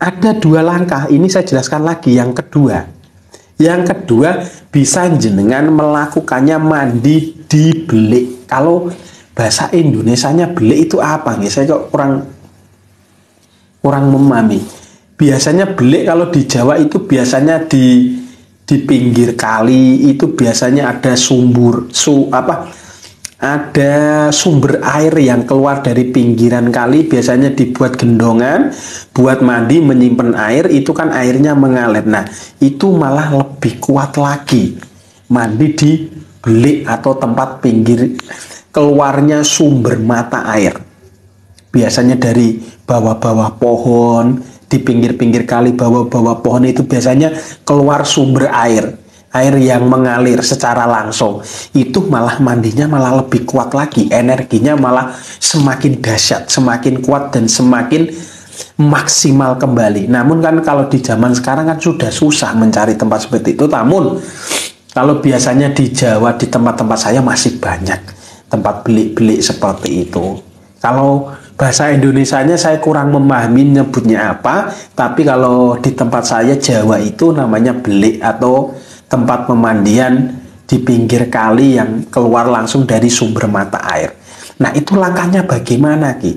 Ada dua langkah, ini saya jelaskan lagi. Yang kedua bisa jenengan melakukannya mandi di belik. Kalau bahasa Indonesianya belik itu apa nih? Saya kok kurang memahami. Biasanya belik kalau di Jawa itu biasanya di pinggir kali itu biasanya ada ada sumber air yang keluar dari pinggiran kali, biasanya dibuat gendongan buat mandi menyimpan air, itu kan airnya mengalir. Nah, itu malah lebih kuat lagi mandi di belik atau tempat pinggir keluarnya sumber mata air. Biasanya dari bawah-bawah pohon, di pinggir-pinggir kali bawah-bawah pohon itu biasanya keluar sumber air yang mengalir secara langsung. Itu malah mandinya malah lebih kuat lagi, energinya malah semakin dahsyat, semakin kuat dan semakin maksimal kembali. Namun kan kalau di zaman sekarang kan sudah susah mencari tempat seperti itu. Namun kalau biasanya di Jawa, di tempat-tempat saya masih banyak tempat belik-belik seperti itu. Kalau bahasa Indonesianya saya kurang memahami nyebutnya apa, tapi kalau di tempat saya Jawa itu namanya belik atau tempat pemandian di pinggir kali yang keluar langsung dari sumber mata air. Nah, itu langkahnya bagaimana, Ki?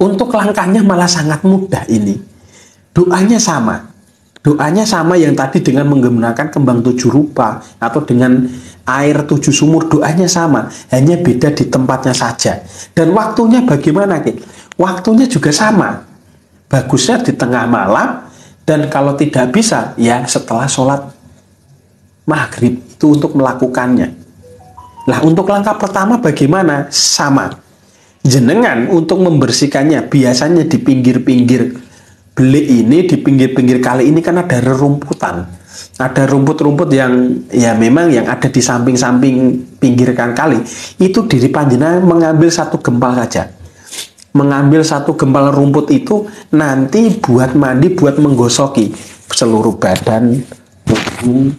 Untuk langkahnya malah sangat mudah ini. Doanya sama. Doanya sama yang tadi dengan menggunakan kembang 7 rupa atau dengan air 7 sumur, doanya sama. Hanya beda di tempatnya saja. Dan waktunya bagaimana, Ki? Waktunya juga sama. Bagusnya di tengah malam. Dan kalau tidak bisa, ya setelah sholat maghrib itu untuk melakukannya. Nah, untuk langkah pertama bagaimana? Sama. Jenengan untuk membersihkannya, biasanya di pinggir-pinggir belik ini, di pinggir-pinggir kali ini kan ada rerumputan. Ada rumput-rumput yang ya memang yang ada di samping-samping pinggirkan kali. Itu diri panjenengan mengambil satu gempal saja. Mengambil satu gempal rumput itu nanti buat mandi, buat menggosoki seluruh badan, tubuh,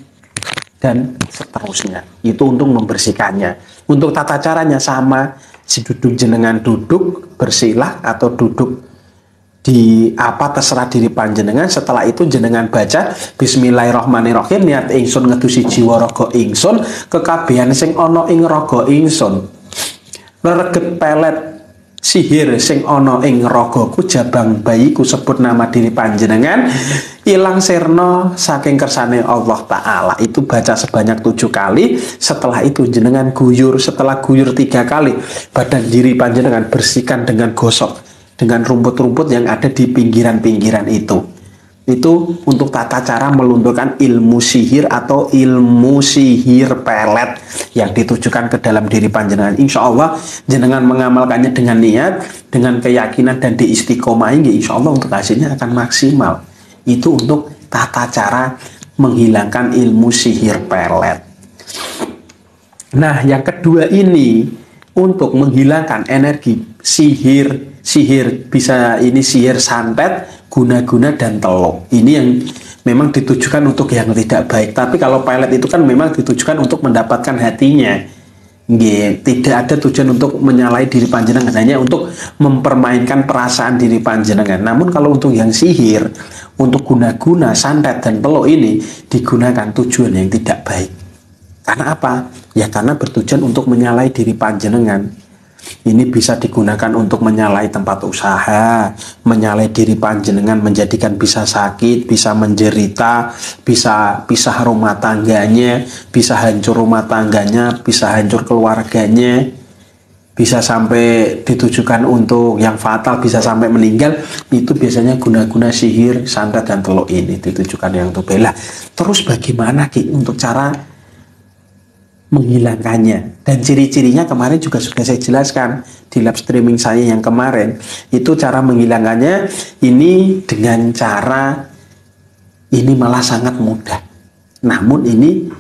dan seterusnya. Itu untuk membersihkannya. Untuk tata caranya sama, si duduk jenengan duduk bersilah atau duduk di apa terserah diri panjenengan. Setelah itu jenengan baca Bismillahirrahmanirrahim, niat ingsun ngedusi jiwa raga ingsun kekabihan sing ana ing raga ingsun, reget pelet sihir sing ana ing ragaku, jabang bayiku sebut nama diri panjenengan, ilang sirna saking kersane Allah Ta'ala. Itu baca sebanyak 7 kali. Setelah itu jenengan guyur. Setelah guyur 3 kali, badan diri panjenengan bersihkan dengan gosok dengan rumput-rumput yang ada di pinggiran-pinggiran itu. Itu untuk tata cara melunturkan ilmu sihir atau ilmu sihir pelet yang ditujukan ke dalam diri panjenengan. Insya Allah jenengan mengamalkannya dengan niat, dengan keyakinan dan diistiqomahi, insya Allah untuk hasilnya akan maksimal. Itu untuk tata cara menghilangkan ilmu sihir pelet. Nah, yang kedua ini untuk menghilangkan energi sihir bisa ini sihir santet, guna-guna dan teluk. Ini yang memang ditujukan untuk yang tidak baik. Tapi kalau pelet itu kan memang ditujukan untuk mendapatkan hatinya. Tidak ada tujuan untuk menyalahi diri panjenengan, hanya untuk mempermainkan perasaan diri panjenengan. Namun kalau untuk yang sihir, untuk guna-guna santet dan teluk ini digunakan tujuan yang tidak baik. Karena apa? Ya karena bertujuan untuk menyalahi diri panjenengan. Ini bisa digunakan untuk menyalahi tempat usaha, menyalahi diri panjenengan, menjadikan bisa sakit, bisa menjerita, bisa pisah rumah tangganya, bisa hancur rumah tangganya, bisa hancur keluarganya, bisa sampai ditujukan untuk yang fatal, bisa sampai meninggal. Itu biasanya guna-guna sihir, santet dan teluk ini ditujukan yang untuk bela. Terus bagaimana Ki untuk cara menghilangkannya? Dan ciri-cirinya kemarin juga sudah saya jelaskan di live streaming saya yang kemarin. Itu cara menghilangkannya ini dengan cara ini malah sangat mudah. Namun ini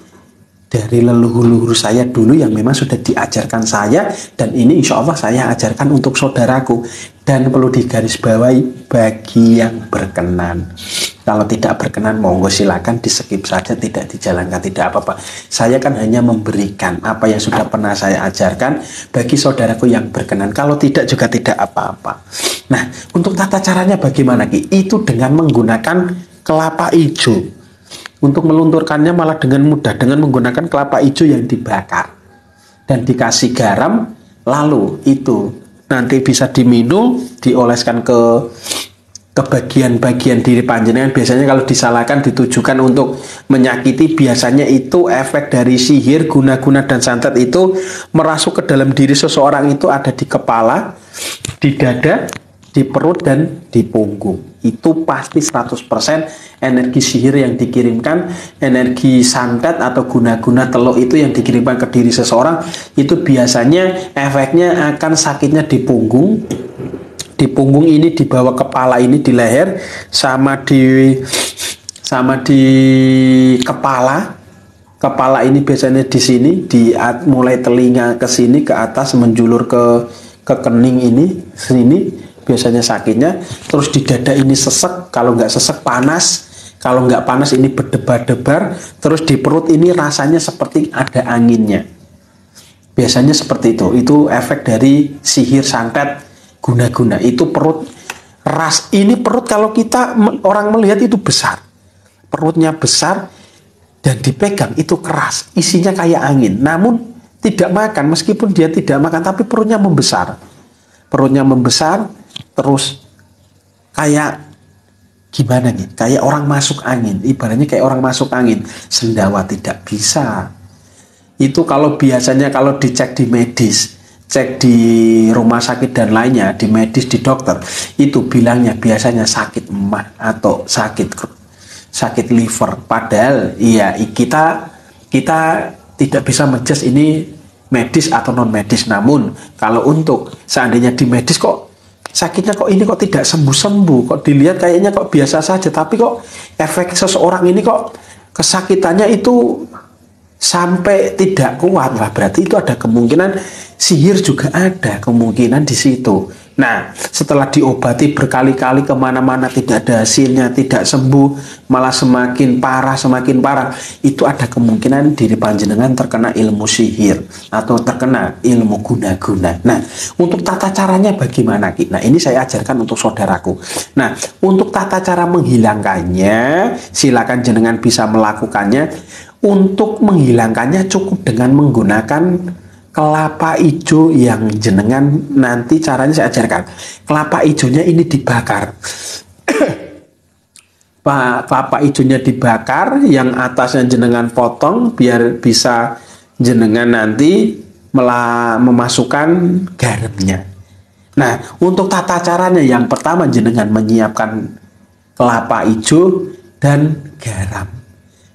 dari leluhur-leluhur saya dulu yang memang sudah diajarkan saya, dan ini insya Allah saya ajarkan untuk saudaraku. Dan perlu digarisbawahi bagi yang berkenan. Kalau tidak berkenan, monggo silakan di skip saja, tidak dijalankan, tidak apa-apa. Saya kan hanya memberikan apa yang sudah pernah saya ajarkan bagi saudaraku yang berkenan. Kalau tidak juga tidak apa-apa. Nah, untuk tata caranya bagaimana Ki? Itu dengan menggunakan kelapa hijau. Untuk melunturkannya malah dengan mudah, dengan menggunakan kelapa hijau yang dibakar dan dikasih garam, lalu itu nanti bisa diminum, dioleskan ke bagian-bagian diri panjenengan. Biasanya kalau disalahkan ditujukan untuk menyakiti, biasanya itu efek dari sihir, guna-guna dan santet itu merasuk ke dalam diri seseorang, itu ada di kepala, di dada, di perut, dan di punggung. Itu pasti 100% energi sihir yang dikirimkan, energi santet atau guna-guna teluk itu yang dikirimkan ke diri seseorang, itu biasanya efeknya akan sakitnya di punggung. Di punggung ini, di bawah kepala ini, di leher, sama di kepala. Kepala ini biasanya di sini, mulai telinga ke sini ke atas menjulur ke kening ini, sini biasanya sakitnya. Terus di dada ini sesek, kalau nggak sesek panas, kalau nggak panas ini berdebar-debar. Terus di perut ini rasanya seperti ada anginnya. Biasanya seperti itu efek dari sihir santet guna-guna. Itu perut ini perut kalau kita orang melihat itu besar, perutnya besar dan dipegang itu keras, isinya kayak angin. Namun tidak makan, meskipun dia tidak makan tapi perutnya membesar. Terus kayak gimana nih? Kayak orang masuk angin. Ibaratnya kayak orang masuk angin. Sendawa tidak bisa. Itu kalau biasanya kalau dicek di medis, cek di rumah sakit dan lainnya, di medis, di dokter, itu bilangnya biasanya sakit emah atau sakit liver. Padahal iya kita tidak bisa menjudge ini medis atau non medis. Namun kalau untuk seandainya di medis kok sakitnya kok ini kok tidak sembuh-sembuh, kok dilihat kayaknya kok biasa saja, tapi kok efek seseorang ini kok kesakitannya itu sampai tidak kuat, lah berarti itu ada kemungkinan sihir juga ada kemungkinan di situ. Nah, setelah diobati berkali-kali kemana-mana tidak ada hasilnya, tidak sembuh, malah semakin parah, itu ada kemungkinan diri panjenengan terkena ilmu sihir atau terkena ilmu guna-guna. Nah, untuk tata caranya bagaimana Ki? Nah, ini saya ajarkan untuk saudaraku. Nah, untuk tata cara menghilangkannya, silakan jenengan bisa melakukannya. Untuk menghilangkannya cukup dengan menggunakan kelapa hijau yang jenengan, nanti caranya saya ajarkan. Kelapa hijaunya ini dibakar. Kelapa hijaunya dibakar, yang atasnya jenengan potong biar bisa jenengan nanti memasukkan garamnya. Nah, untuk tata caranya yang pertama jenengan menyiapkan kelapa hijau dan garam.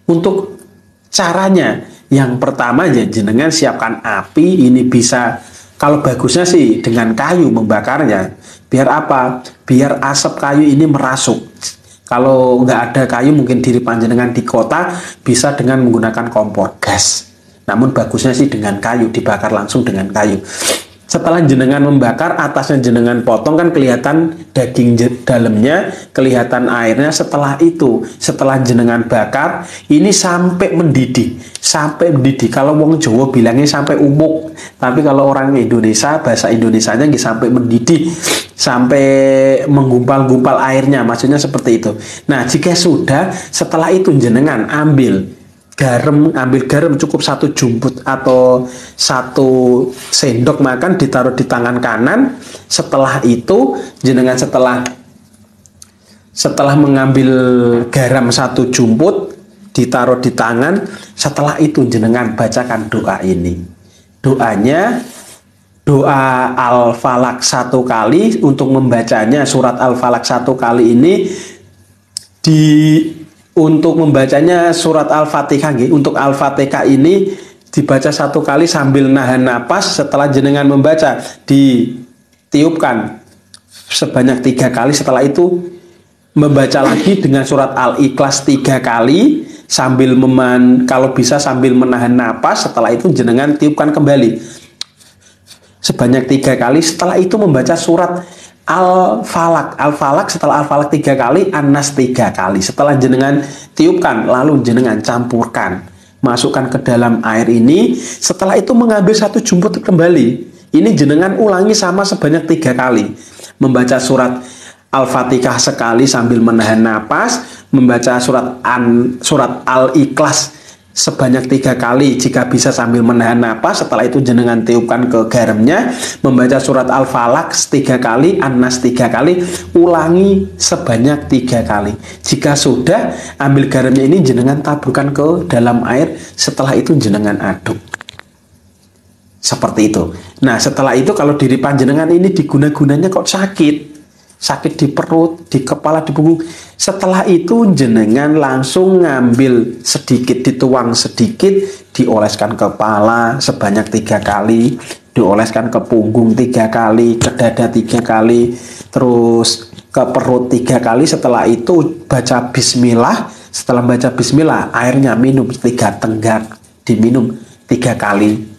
Untuk caranya yang pertama ya jenengan siapkan api, ini bisa kalau bagusnya sih dengan kayu membakarnya. Biar apa? Biar asap kayu ini merasuk. Kalau nggak ada kayu mungkin diri panjenengan di kota bisa dengan menggunakan kompor gas. Namun bagusnya sih dengan kayu, dibakar langsung dengan kayu. Setelah jenengan membakar, atasnya jenengan potong kan kelihatan daging dalamnya, kelihatan airnya. Setelah itu, setelah jenengan bakar, ini sampai mendidih. Kalau wong Jawa bilangnya sampai umuk. Tapi kalau orang Indonesia, bahasa Indonesianya nggih sampai mendidih, sampai menggumpal-gumpal airnya, maksudnya seperti itu. Nah, jika sudah, setelah itu jenengan ambil garam cukup 1 jumput atau 1 sendok makan, ditaruh di tangan kanan. Setelah itu jenengan setelah mengambil garam 1 jumput ditaruh di tangan, setelah itu jenengan bacakan doa ini. Doanya doa Al-Falaq 1 kali. Untuk membacanya surat Al-Falaq 1 kali ini untuk membacanya surat Al-Fatihah. Untuk Al-Fatihah ini dibaca 1 kali sambil nahan napas. Setelah jenengan membaca ditiupkan sebanyak 3 kali. Setelah itu membaca lagi dengan surat Al-Ikhlas 3 kali sambil kalau bisa sambil menahan napas. Setelah itu jenengan tiupkan kembali sebanyak 3 kali. Setelah itu membaca surat Al-Falaq setelah Al-Falaq 3 kali, An-Nas 3 kali. Setelah jenengan tiupkan, lalu jenengan campurkan, masukkan ke dalam air ini. Setelah itu mengambil 1 jumput kembali. Ini jenengan ulangi sama sebanyak 3 kali. membaca surat Al-Fatihah sekali sambil menahan napas, membaca surat Al-Ikhlas sebanyak 3 kali jika bisa sambil menahan napas. Setelah itu jenengan tiupkan ke garamnya, membaca surat Al-Falaq 3 kali, An-Nas 3 kali, ulangi sebanyak 3 kali. Jika sudah, ambil garamnya ini jenengan taburkan ke dalam air, setelah itu jenengan aduk. Seperti itu. Nah, setelah itu kalau diri panjenengan ini diguna-gunanya kok sakit di perut, di kepala, di punggung. Setelah itu jenengan langsung ngambil sedikit, dituang sedikit, dioleskan kepala sebanyak 3 kali, dioleskan ke punggung 3 kali, ke dada 3 kali, terus ke perut 3 kali. Setelah itu baca bismillah. Setelah baca bismillah, airnya minum 3 tenggak, diminum 3 kali.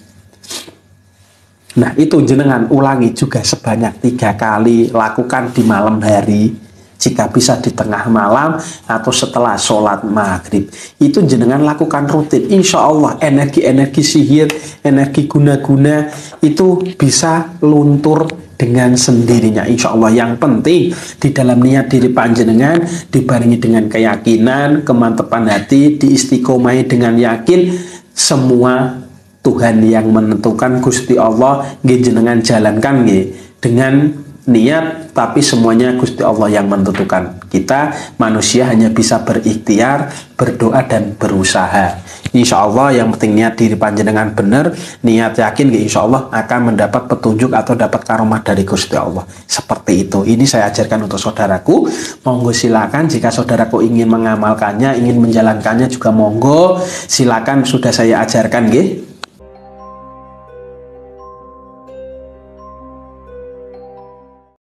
Nah, itu jenengan ulangi juga sebanyak 3 kali, lakukan di malam hari, jika bisa di tengah malam atau setelah sholat maghrib. Itu jenengan lakukan rutin. Insya Allah energi-energi sihir, energi guna-guna itu bisa luntur dengan sendirinya. Insya Allah. Yang penting di dalam niat diri panjenengan dibarengi dengan keyakinan, kemantepan hati, diistiqomai dengan yakin, semua Tuhan yang menentukan, Gusti Allah nggih jenengan jalankan nggih dengan niat, tapi semuanya Gusti Allah yang menentukan. Kita manusia hanya bisa berikhtiar, berdoa dan berusaha. Insya Allah yang penting niat diri panjenengan benar, niat yakin insya Allah akan mendapat petunjuk atau dapat karomah dari Gusti Allah. Seperti itu. Ini saya ajarkan untuk saudaraku. Monggo silakan jika saudaraku ingin mengamalkannya, ingin menjalankannya juga monggo silakan, sudah saya ajarkan nggih.